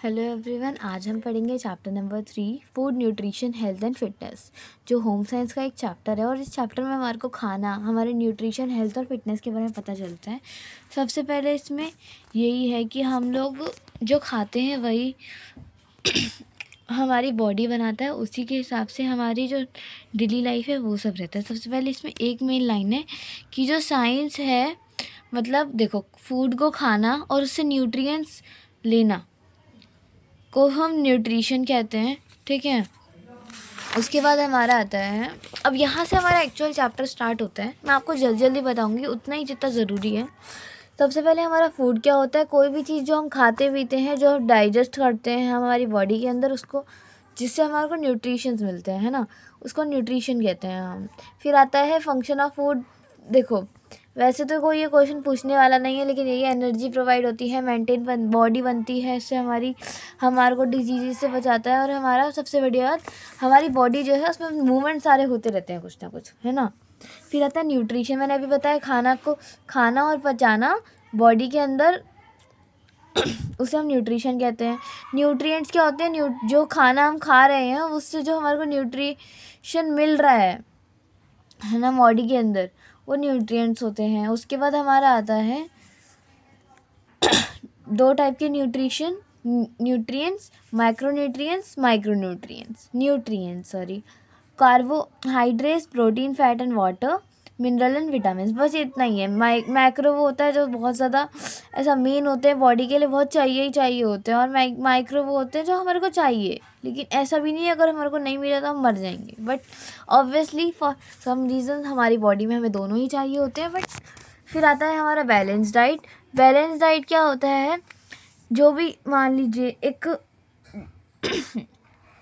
Hello everyone, आज हम पढ़ेंगे chapter number 3 food nutrition health and fitness, जो होम साइंस का एक चैप्टर है। और इस चैप्टर में हमारे को खाना, हमारे न्यूट्रिशन हेल्थ और फिटनेस के बारे में पता चलता है। सबसे पहले इसमें यही है कि हम लोग जो खाते हैं वही हमारी बॉडी बनाता है, उसी के हिसाब से हमारी जो डेली लाइफ है वो सब रहता है। सबसे पहले इसमें एक मेन लाइन है कि जो साइंस है, मतलब देखो, फूड को खाना और उससे न्यूट्रिएंट्स लेना को हम न्यूट्रिशन कहते हैं, ठीक है। उसके बाद हमारा आता है, अब यहाँ से हमारा एक्चुअल चैप्टर स्टार्ट होता है। मैं आपको जल्दी जल्दी बताऊँगी, उतना ही जितना ज़रूरी है। सबसे पहले हमारा फूड क्या होता है, कोई भी चीज़ जो हम खाते पीते हैं, जो डाइजेस्ट करते हैं हमारी बॉडी के अंदर, उसको जिससे हमारे को न्यूट्रिशंस मिलते हैं, है ना, उसको न्यूट्रिशन कहते हैं हम। फिर आता है फंक्शन ऑफ फूड। देखो, वैसे तो कोई ये क्वेश्चन पूछने वाला नहीं है, लेकिन यही एनर्जी प्रोवाइड होती है, मेंटेन बॉडी बनती है, इससे हमारे को डिजीज़ से बचाता है। और हमारा सबसे बढ़िया बात, हमारी बॉडी जो है उसमें मूवमेंट सारे होते रहते हैं, कुछ ना कुछ, है ना। फिर आता है न्यूट्रिशन। मैंने अभी बताया, खाना और पचाना बॉडी के अंदर, उसे हम न्यूट्रिशन कहते हैं। न्यूट्रिएंट्स क्या होते हैं, जो खाना हम खा रहे हैं उससे जो हमारे को न्यूट्रिशन मिल रहा है ना, बॉडी के अंदर, वो न्यूट्रिएंट्स होते हैं। उसके बाद हमारा आता है दो टाइप के nutrients, nutrients, sorry. Carbohydrates, protein, fat and water, mineral and vitamin, बस इतना ही है। मैक्रो वो होता है जो बहुत ज़्यादा ऐसा मेन होते हैं, बॉडी के लिए बहुत चाहिए ही चाहिए होते हैं। और माइक्रो वो होते हैं जो हमारे को चाहिए, लेकिन ऐसा भी नहीं है अगर हमारे को नहीं मिला तो हम मर जाएंगे। But obviously for some reason हमारी बॉडी में हमें दोनों ही चाहिए होते हैं। बट फिर आता है हमारा बैलेंस डाइट। बैलेंस डाइट क्या होता है, जो भी मान लीजिए एक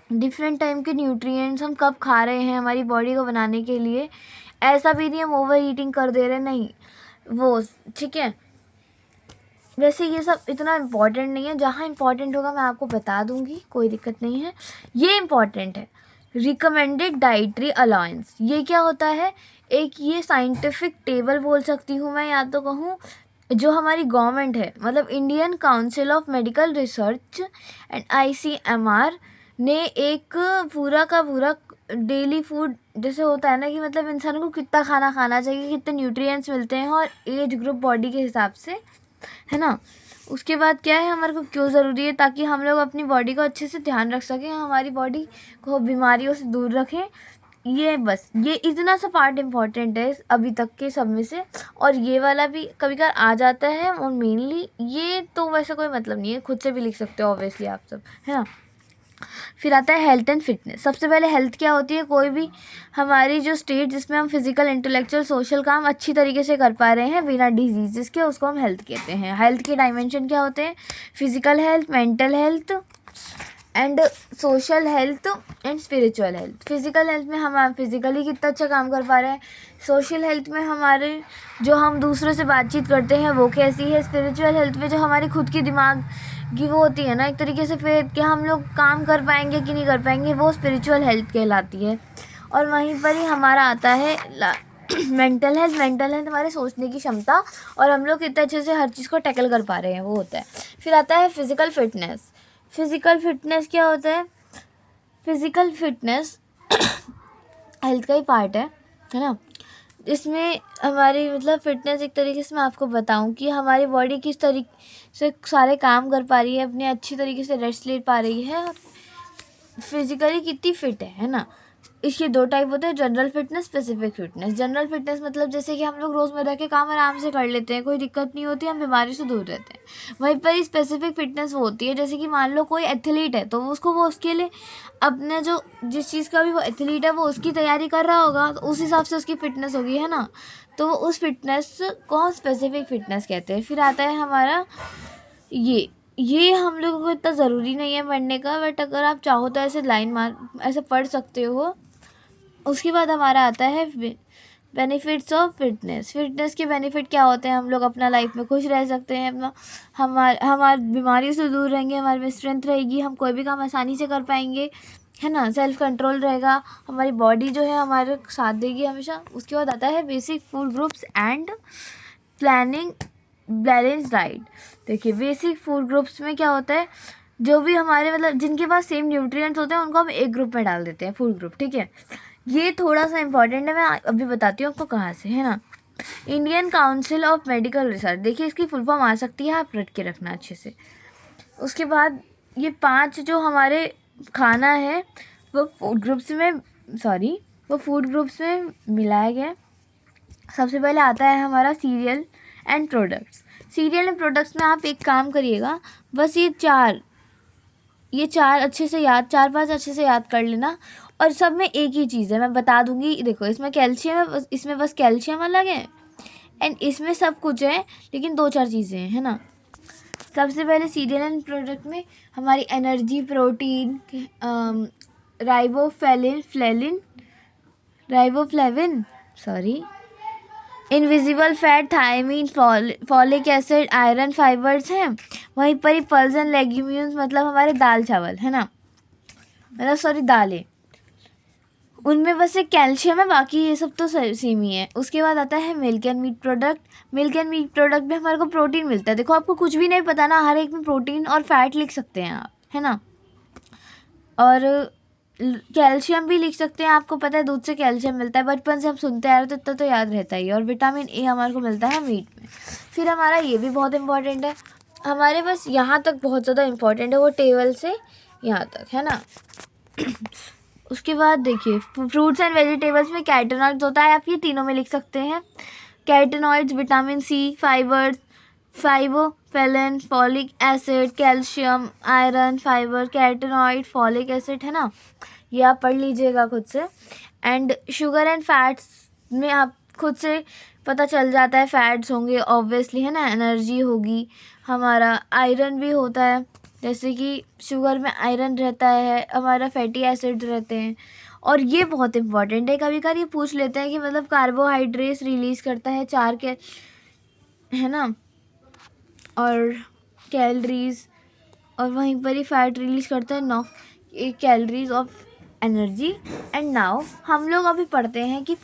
डिफरेंट टाइम के न्यूट्रिएंट्स हम कब खा रहे हैं हमारी बॉडी को बनाने के लिए। ऐसा भी नहीं हम ओवर ईटिंग कर दे रहे, नहीं, वो ठीक है। वैसे ये सब इतना इम्पॉर्टेंट नहीं है, जहाँ इम्पॉर्टेंट होगा मैं आपको बता दूंगी, कोई दिक्कत नहीं है। ये इम्पॉर्टेंट है, रिकमेंडेड डाइटरी अलाउंस। ये क्या होता है, एक ये साइंटिफिक टेबल बोल सकती हूँ मैं, या तो कहूँ जो हमारी गवर्नमेंट है, मतलब Indian council of medical research and ICMR ने एक पूरा का पूरा डेली फूड जैसे होता है ना, कि मतलब इंसान को कितना खाना खाना चाहिए, कितने न्यूट्रिएंट्स मिलते हैं, और एज ग्रुप बॉडी के हिसाब से, है ना। उसके बाद क्या है, हमारे को क्यों ज़रूरी है, ताकि हम लोग अपनी बॉडी को अच्छे से ध्यान रख सकें, हमारी बॉडी को बीमारियों से दूर रखें। ये बस ये इतना सा पार्ट इम्पॉर्टेंट है अभी तक के सब में से। और ये वाला भी कभी कभार आ जाता है, और मेनली ये तो वैसे कोई मतलब नहीं है, खुद से भी लिख सकते हो ऑब्वियसली आप सब, है ना। फिर आता है हेल्थ एंड फिटनेस। सबसे पहले हेल्थ क्या होती है, कोई भी हमारी जो स्टेट जिसमें हम फिजिकल, इंटेलेक्चुअल, सोशल काम अच्छी तरीके से कर पा रहे हैं बिना डिजीज़ के, उसको हम हेल्थ कहते हैं। हेल्थ के डायमेंशन क्या होते हैं, physical health, mental health and social health and spiritual health. Physical health में हम फिजिकली कितना अच्छा काम कर पा रहे हैं, सोशल हेल्थ में हमारे जो हम दूसरों से बातचीत करते हैं वो कैसी है, स्पिरिचुअल हेल्थ में जो हमारी खुद की दिमाग की वो होती है ना, एक तरीके से फेथ कि हम लोग काम कर पाएंगे कि नहीं कर पाएंगे, वो स्पिरिचुअल हेल्थ कहलाती है। और वहीं पर ही हमारा आता है मेंटल हेल्थ। मेंटल हेल्थ हमारे सोचने की क्षमता, और हम लोग कितने अच्छे से हर चीज़ को टैकल कर पा रहे हैं, वो होता है। फिर आता है फिजिकल फिटनेस। फिजिकल फिटनेस क्या होता है, फिजिकल फिटनेस हेल्थ का ही पार्ट है ना। इसमें हमारी मतलब फिटनेस एक तरीके से मैं आपको बताऊं कि हमारी बॉडी किस तरीके से सारे काम कर पा रही है, अपने अच्छी तरीके से रेस्ट ले पा रही है, फिजिकली कितनी फिट है ना। इसके दो टाइप होते हैं, general fitness, specific fitness. General fitness मतलब जैसे कि हम लोग रोज़मर्रा के काम आराम से कर लेते हैं, कोई दिक्कत नहीं होती, हम बीमारी से दूर रहते हैं। वहीं पर स्पेसिफिक फिटनेस वो होती है, जैसे कि मान लो कोई एथलीट है, तो वो उसके लिए अपने जो जिस चीज़ का भी वो एथलीट है वो उसकी तैयारी कर रहा होगा, तो उस हिसाब से उसकी फ़िटनेस होगी, है ना। तो उस फिटनेस को हम स्पेसिफिक फिटनेस कहते हैं। फिर आता है हमारा ये हम लोगों को इतना ज़रूरी नहीं है पढ़ने का, बट अगर आप चाहो तो ऐसे लाइन मार ऐसे पढ़ सकते हो। उसके बाद हमारा आता है बेनिफिट्स ऑफ फिटनेस। फिटनेस के बेनिफिट क्या होते हैं, हम लोग अपना लाइफ में खुश रह सकते हैं, अपना हमारे बीमारियों से दूर रहेंगे, हमारे में स्ट्रेंथ रहेगी, हम कोई भी काम आसानी से कर पाएंगे, है ना। सेल्फ कंट्रोल रहेगा, हमारी बॉडी जो है हमारे साथ देगी हमेशा। उसके बाद आता है basic food groups and planning balance diet. देखिए, बेसिक फूड ग्रुप्स में क्या होता है, जो भी हमारे मतलब जिनके पास सेम न्यूट्रिएंट्स होते हैं उनको हम एक ग्रुप में डाल देते हैं, फूड ग्रुप, ठीक है। ये थोड़ा सा इम्पॉर्टेंट है, मैं अभी बताती हूँ आपको कहाँ से, है ना। Indian council of medical research, देखिए इसकी फुल फॉर्म आ सकती है, आप रट के रखना अच्छे से। उसके बाद ये 5 जो हमारे खाना है वो फूड ग्रुप्स में मिलाया गया है। सबसे पहले आता है हमारा serial and products. Serial and products में आप एक काम करिएगा, बस ये चार अच्छे से याद, 4-5 अच्छे से याद कर लेना। और सब में एक ही चीज़ है, मैं बता दूंगी। देखो इसमें कैल्शियम है, इसमें बस कैल्शियम अलग है, एंड इसमें सब कुछ है लेकिन 2-4 चीज़ें हैं, है ना। सबसे पहले सीरियल एंड प्रोडक्ट में हमारी energy, protein, riboflavin, invisible fat, thiamine, folic acid, iron, fibres हैं। वहीं पर ही पल्स एंड लेग्यूम्स, मतलब हमारे दाल चावल, है ना, मतलब दालें, उनमें बस एक कैल्शियम है, बाकी ये सब तो सेम ही है। उसके बाद आता है milk and meat product. Milk and meat product में हमारे को प्रोटीन मिलता है। देखो आपको कुछ भी नहीं पता ना, हर एक में प्रोटीन और फैट लिख सकते हैं आप, है ना। और कैल्शियम भी लिख सकते हैं, आपको पता है दूध से कैल्शियम मिलता है, बचपन से हम सुनते आ रहे तो इतना तो याद रहता ही है। और विटामिन ए हमारे को मिलता है मीट में। फिर हमारा ये भी बहुत इंपॉर्टेंट है, हमारे बस यहाँ तक बहुत ज़्यादा इंपॉर्टेंट है, वो टेबल से यहाँ तक, है ना। उसके बाद देखिए फ्रूट्स एंड वेजिटेबल्स में कैरोटीनॉइड्स होता है, आप ये तीनों में लिख सकते हैं। Carotenoids, vitamin C, fibres, riboflavin, folic acid, calcium, iron, fibre, carotenoid, folic acid, है ना। ये आप पढ़ लीजिएगा खुद से। एंड शुगर एंड फैट्स में आप खुद से पता चल जाता है, फैट्स होंगे ऑब्वियसली, है ना। एनर्जी होगी, हमारा आयरन भी होता है, जैसे कि शुगर में आयरन रहता है, हमारा फैटी एसिड रहते हैं। और ये बहुत इंपॉर्टेंट है, कभी कभी ये पूछ लेते हैं कि मतलब कार्बोहाइड्रेट्स रिलीज़ करता है 4 के, है ना, और कैलोरीज, और वहीं पर ही फैट रिलीज़ करता है 9 calories of energy. And now हम लोग अभी पढ़ते हैं कि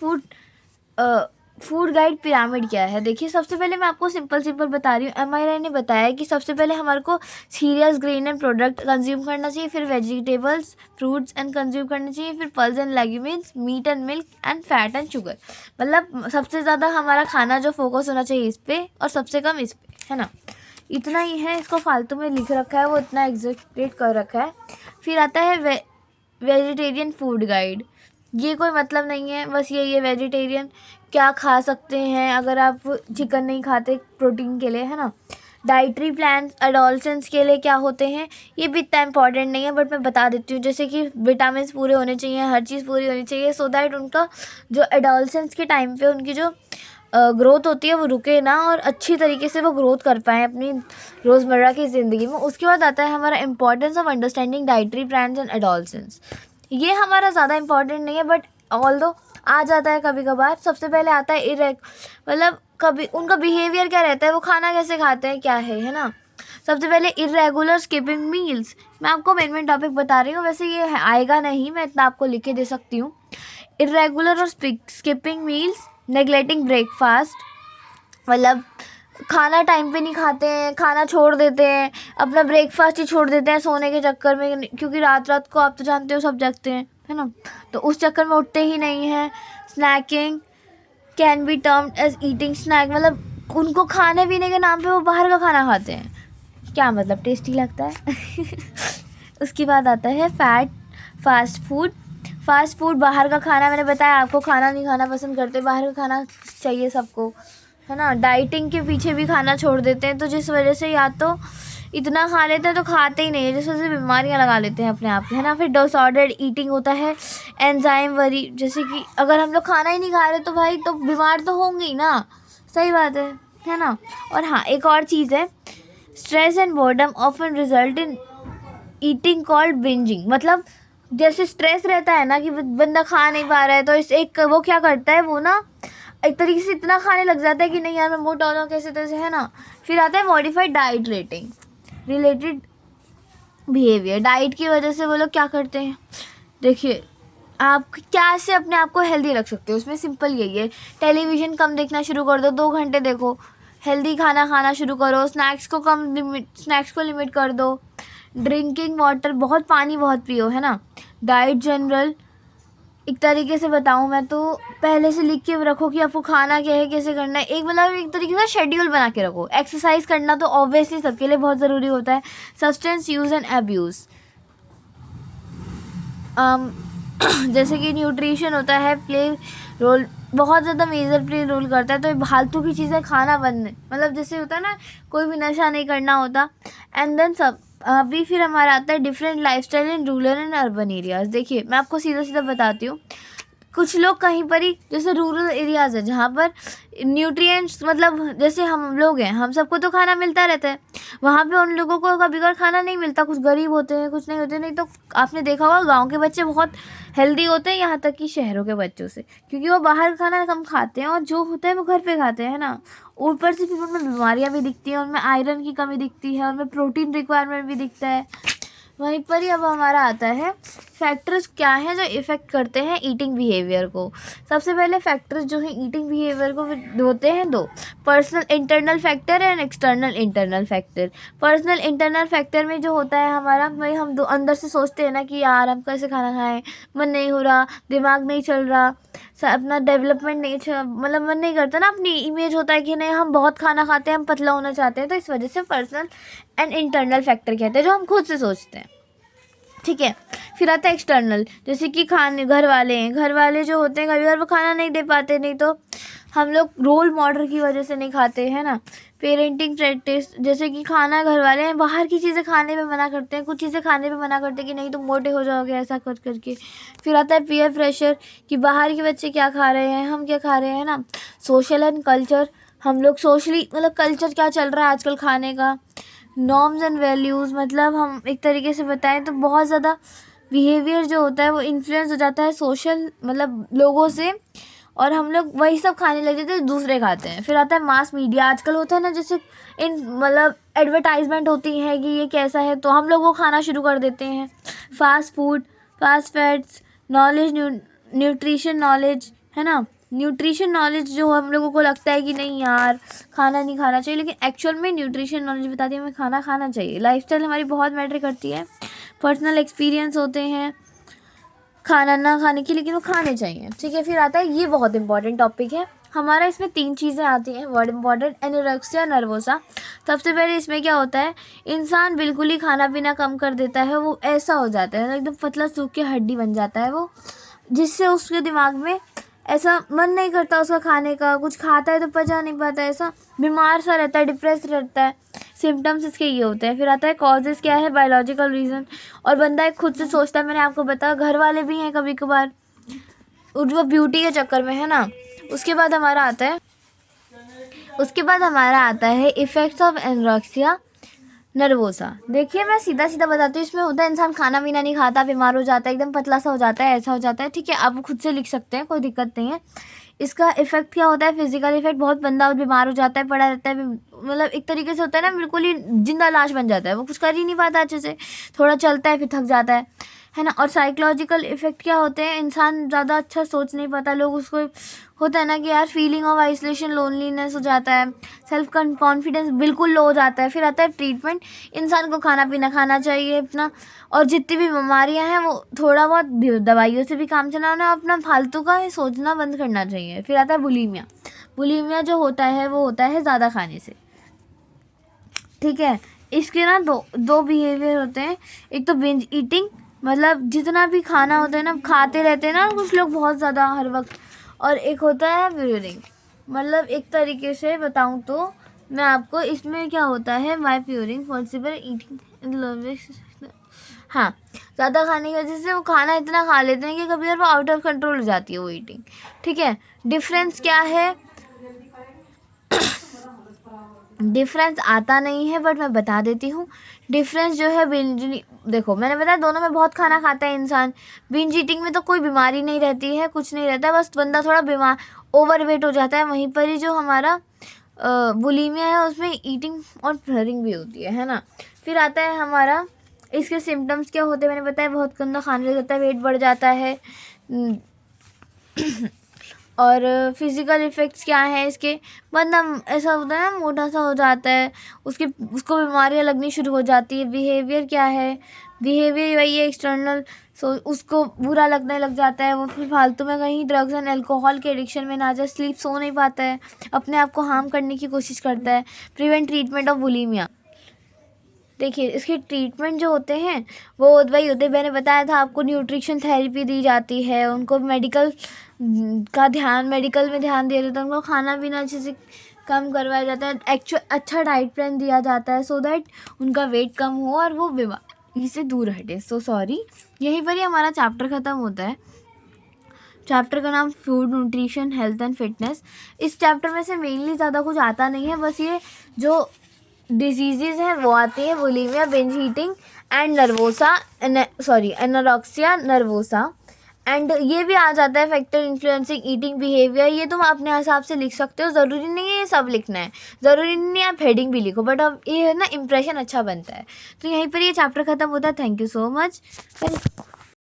फूड गाइड पिरामिड क्या है। देखिए सबसे पहले मैं आपको सिंपल बता रही हूँ। एमआईआई ने बताया कि सबसे पहले हमारे को cereals, grain and product consume करना चाहिए, फिर वेजिटेबल्स, फ्रूट्स एंड कंज्यूम करना चाहिए, फिर pulse and legumes, meat and milk, and fat and sugar. मतलब सबसे ज़्यादा हमारा खाना जो फोकस होना चाहिए इस पर, और सबसे कम इस पर, है ना। इतना ही है, इसको फालतू में लिख रखा है, वो इतना एग्जीक्यूट कर रखा है। फिर आता है वेजिटेरियन फूड गाइड। ये कोई मतलब नहीं है, बस यही है वेजिटेरियन क्या खा सकते हैं अगर आप चिकन नहीं खाते प्रोटीन के लिए, है ना। डाइटरी प्लान्स एडोलसेंस के लिए क्या होते हैं, ये भी इतना इंपॉर्टेंट नहीं है, बट मैं बता देती हूँ। जैसे कि विटामिन पूरे होने चाहिए, हर चीज़ पूरी होनी चाहिए, सो दैट उनका जो एडोलसेंस के टाइम पे उनकी जो ग्रोथ होती है वो रुके ना, और अच्छी तरीके से वो ग्रोथ कर पाएँ अपनी रोज़मर्रा की ज़िंदगी में। उसके बाद आता है हमारा importance of understanding dietary plans and adolescence. ये हमारा ज़्यादा इंपॉर्टेंट नहीं है, बट ऑल्दो आ जाता है कभी कभार। सबसे पहले आता है मतलब कभी उनका बिहेवियर क्या रहता है, वो खाना कैसे खाते हैं, क्या है ना। सबसे पहले इरेगुलर स्किपिंग मील्स। मैं आपको मेन टॉपिक बता रही हूँ, वैसे ये आएगा नहीं, मैं इतना आपको लिख के दे सकती हूँ। इरेगुलर और स्किपिंग मील्स, नेगलेक्टिंग ब्रेकफास्ट, मतलब खाना टाइम पे नहीं खाते हैं, खाना छोड़ देते हैं, अपना ब्रेकफास्ट ही छोड़ देते हैं सोने के चक्कर में, क्योंकि रात को आप तो जानते हो सब जगते हैं, है ना, तो उस चक्कर में उठते ही नहीं हैं। Snacking can be termed as eating snack, मतलब उनको खाने पीने के नाम पे वो बाहर का खाना खाते हैं, क्या मतलब टेस्टी लगता है। उसके बाद आता है फास्ट फूड, बाहर का खाना। मैंने बताया आपको, खाना नहीं खाना पसंद करते, बाहर का खाना चाहिए सबको, है ना। डाइटिंग के पीछे भी खाना छोड़ देते हैं, तो जिस वजह से या तो इतना खा लेते हैं तो खाते ही नहीं है, जिस वजह से बीमारियां लगा लेते हैं अपने आप, है ना। फिर डिसऑर्डर्ड ईटिंग होता है, एंजाइम वरी, जैसे कि अगर हम लोग खाना ही नहीं खा रहे तो भाई तो बीमार तो होंगे ही ना, सही बात है ना। और हाँ, एक और चीज़ है, stress and boredom often result in eating called bingeing. मतलब जैसे स्ट्रेस रहता है ना कि बंदा खा नहीं पा रहा है, तो इस एक वो क्या करता है, वो ना एक तरीके से इतना खाने लग जाता है कि नहीं यार मैं मोटा हो रहा हूँ कैसे तैसे, है ना। फिर आता है modified diet related behaviour. Diet की वजह से वो लोग क्या करते हैं, देखिए आप क्या से अपने आप को हेल्दी रख सकते हो, उसमें सिंपल यही है। टेलीविज़न कम देखना शुरू कर दो, 2 घंटे देखो, हेल्दी खाना खाना शुरू करो, स्नैक्स को लिमिट कर दो, ड्रिंकिंग वाटर, बहुत पानी बहुत पियो, है ना। डाइट जनरल, एक तरीके से बताऊँ मैं तो पहले से लिख के रखो कि आपको खाना क्या है, कैसे करना है, एक मतलब एक तरीके से शेड्यूल बना के रखो। एक्सरसाइज करना तो ऑब्वियसली सबके लिए बहुत ज़रूरी होता है। सब्सटेंस यूज़ एंड अब्यूज़, जैसे कि न्यूट्रिशन होता है, प्ले रोल, बहुत ज़्यादा मेजर प्ले रोल करता है। तो फालतू की चीज़ें खाना बंद, मतलब जैसे होता है ना, कोई भी नशा नहीं करना होता। एंड देन सब अभी फिर हमारा आता है different lifestyle in rural and urban areas. देखिए मैं आपको सीधा सीधा बताती हूँ, कुछ लोग कहीं पर ही, जैसे रूरल एरियाज़ है जहाँ पर न्यूट्रिएंट्स, मतलब जैसे हम लोग हैं, हम सबको तो खाना मिलता रहता है, वहाँ पे उन लोगों को कभी कभार खाना नहीं मिलता। कुछ गरीब होते हैं, कुछ नहीं होते। नहीं तो आपने देखा होगा गांव के बच्चे बहुत हेल्दी होते हैं, यहाँ तक कि शहरों के बच्चों से, क्योंकि वो बाहर खाना कम खाते हैं और जो होता है वो घर पे खाते हैं, है ना। ऊपर से फिर उनमें बीमारियाँ भी दिखती हैं, उनमें आयरन की कमी दिखती है, उनमें प्रोटीन रिक्वायरमेंट भी दिखता है। वहीं पर ही अब हमारा आता है फैक्टर्स क्या हैं जो इफ़ेक्ट करते हैं ईटिंग बिहेवियर को। सबसे पहले फैक्टर्स जो हैं ईटिंग बिहेवियर को होते हैं दो, personal internal factor and external internal factor. Personal internal factor में जो होता है हमारा, भाई हम दो अंदर से सोचते हैं ना कि यार हम कैसे खाना खाएं, मन नहीं हो रहा, दिमाग नहीं चल रहा, अपना डेवलपमेंट नहीं, मतलब मन नहीं करता ना, अपनी इमेज होता है कि नहीं हम बहुत खाना खाते हैं, हम पतला होना चाहते हैं। तो इस वजह से पर्सनल एंड इंटरनल फैक्टर कहते हैं, जो हम खुद से सोचते हैं, ठीक है। फिर आता है एक्सटर्नल, जैसे कि खाने, घर वाले हैं, घर वाले जो होते हैं कभी कभार वो खाना नहीं दे पाते, नहीं तो हम लोग रोल मॉडल की वजह से नहीं खाते, है ना। पेरेंटिंग प्रैक्टिस, जैसे कि खाना घर वाले हैं, बाहर की चीज़ें खाने पे मना करते हैं, कुछ चीज़ें खाने पे मना करते हैं कि नहीं तुम मोटे हो जाओगे, ऐसा कर करके। फिर आता है पीयर प्रेशर, कि बाहर के बच्चे क्या खा रहे हैं, हम क्या खा रहे हैं ना। सोशल एंड कल्चर, हम लोग सोशली, मतलब कल्चर क्या चल रहा है आजकल खाने का। नॉर्म्स एंड वैल्यूज़, मतलब हम एक तरीके से बताएं तो बहुत ज़्यादा बिहेवियर जो होता है वो इन्फ्लुएंस हो जाता है सोशल, मतलब लोगों से, और हम लोग वही सब खाने लग जाते हैं दूसरे खाते हैं। फिर आता है मास मीडिया, आजकल होता है ना, जैसे इन मतलब एडवर्टाइजमेंट होती है कि ये कैसा है, तो हम लोग वो खाना शुरू कर देते हैं। Fast food, fast fats, knowledge, nutrition knowledge, है ना। न्यूट्रिशन नॉलेज जो हम लोगों को लगता है कि नहीं यार खाना नहीं खाना चाहिए, लेकिन एक्चुअल में न्यूट्रिशन नॉलेज बताती है हमें खाना खाना चाहिए। लाइफस्टाइल हमारी बहुत मैटर करती है। पर्सनल एक्सपीरियंस होते हैं खाना ना खाने की, लेकिन वो खाने चाहिए, ठीक है। फिर आता है, ये बहुत इंपॉर्टेंट टॉपिक है हमारा, इसमें 3 चीज़ें आती हैं वर्ड इंपॉर्टेंट, एनोरेक्सिया नर्वोसा। सबसे पहले इसमें क्या होता है, इंसान बिल्कुल ही खाना पीना कम कर देता है, वो ऐसा हो जाता है एकदम पतला सूख के हड्डी बन जाता है वो, जिससे उसके दिमाग में ऐसा मन नहीं करता उसका खाने का, कुछ खाता है तो पचा नहीं पाता, ऐसा बीमार सा रहता है, डिप्रेस रहता है। सिम्टम्स इसके ये होते हैं। फिर आता है कॉजेज़ क्या है, बायोलॉजिकल रीज़न, और बंदा एक खुद से सोचता है, मैंने आपको बताया घर वाले भी हैं कभी कभार, वो ब्यूटी के चक्कर में, है ना। उसके बाद हमारा आता है इफ़ेक्ट्स ऑफ एनोरेक्सिया नर्वोसा। देखिए मैं सीधा सीधा बताती हूँ, इसमें होता है इंसान खाना पीना नहीं खाता, बीमार हो जाता है, एकदम पतला सा हो जाता है, ऐसा हो जाता है, ठीक है। आप खुद से लिख सकते हैं, कोई दिक्कत नहीं है। इसका इफेक्ट क्या होता है, फिजिकल इफेक्ट, बहुत बंदा बीमार हो जाता है, पड़ा रहता है, मतलब एक तरीके से होता है ना, बिल्कुल ही जिंदा लाश बन जाता है, वो कुछ कर ही नहीं पाता अच्छे से, थोड़ा चलता है फिर थक जाता है ना। और साइकोलॉजिकल इफेक्ट क्या होते हैं, इंसान ज़्यादा अच्छा सोच नहीं पाता, लोग उसको होता है ना कि यार फीलिंग ऑफ आइसोलेशन, लोनलीनेस हो जाता है, सेल्फ कॉन्फिडेंस बिल्कुल लो हो जाता है। फिर आता है ट्रीटमेंट, इंसान को खाना पीना खाना चाहिए अपना, और जितनी भी बीमारियां हैं वो थोड़ा बहुत दवाइयों से भी काम चलाना है, अपना फालतू का सोचना बंद करना चाहिए। फिर आता है बुलीमिया। बुलीमिया जो होता है वो होता है ज़्यादा खाने से, ठीक है। इसके ना दो बिहेवियर होते हैं, एक तो बिंज ईटिंग, मतलब जितना भी खाना होता है ना खाते रहते हैं ना कुछ लोग बहुत ज़्यादा हर वक्त, और एक होता है प्यूरिंग, मतलब एक तरीके से बताऊँ तो मैं आपको, इसमें क्या होता है, माई प्यूरिंग पॉसिबल ईटिंग, हाँ, ज़्यादा खाने की वजह से वो खाना इतना खा लेते हैं कि कभी कभी वो आउट ऑफ कंट्रोल हो जाती है वो ईटिंग, ठीक है। डिफरेंस क्या है, डिफरेंस आता नहीं है बट मैं बता देती हूँ। डिफरेंस जो है बिंज, देखो मैंने बताया दोनों में बहुत खाना खाता है इंसान, बिंज ईटिंग में तो कोई बीमारी नहीं रहती है, कुछ नहीं रहता, बस बंदा थोड़ा बीमार ओवरवेट हो जाता है। वहीं पर ही जो हमारा बुलीमिया है उसमें ईटिंग और फ्लरिंग भी होती है ना। फिर आता है हमारा, इसके सिम्टम्स क्या होते हैं, मैंने बताया बहुत गंदा खाने लग जाता है, वेट बढ़ जाता है, और फिज़िकल इफ़ेक्ट्स क्या हैं इसके। बंदा ऐसा होता है ना, मोटा सा हो जाता है, उसको बीमारियाँ लगनी शुरू हो जाती है। बिहेवियर क्या है, बिहेवियर वही है एक्सटर्नल, सो उसको बुरा लगने लग जाता है, वो फिर फालतू में कहीं ड्रग्स एंड अल्कोहल के एडिक्शन में ना जाए, स्लीप सो नहीं पाता है, अपने आप को हार्म करने की कोशिश करता है। Prevent treatment of bulimia. देखिए इसके ट्रीटमेंट जो होते हैं वो वही होते हैं, मैंने बताया था आपको, न्यूट्रिशन थेरेपी दी जाती है, उनको मेडिकल में ध्यान दिया जाता है, उनको खाना पीना अच्छे से कम करवाया जाता है, अच्छा डाइट प्लान दिया जाता है, सो दैट उनका वेट कम हो और वो बीमारी से दूर हटे। सो सॉरी, यहीं पर ही हमारा चैप्टर ख़त्म होता है। चैप्टर का नाम food, nutrition, health and fitness. इस चैप्टर में से मेनली ज़्यादा कुछ आता नहीं है, बस ये जो डिजीज़ेज हैं वो आती हैं, bulimia, binge eating and anorexia nervosa, and ये भी आ जाता है फैक्टर इन्फ्लुएंसिंग ईटिंग बिहेवियर। ये तुम अपने हिसाब से लिख सकते हो, ज़रूरी नहीं है ये सब लिखना है, ज़रूरी नहीं है आप हेडिंग भी लिखो, बट अब ये है ना, इम्प्रेशन अच्छा बनता है। तो यहीं पर ये चैप्टर ख़त्म होता है। Thank you so much.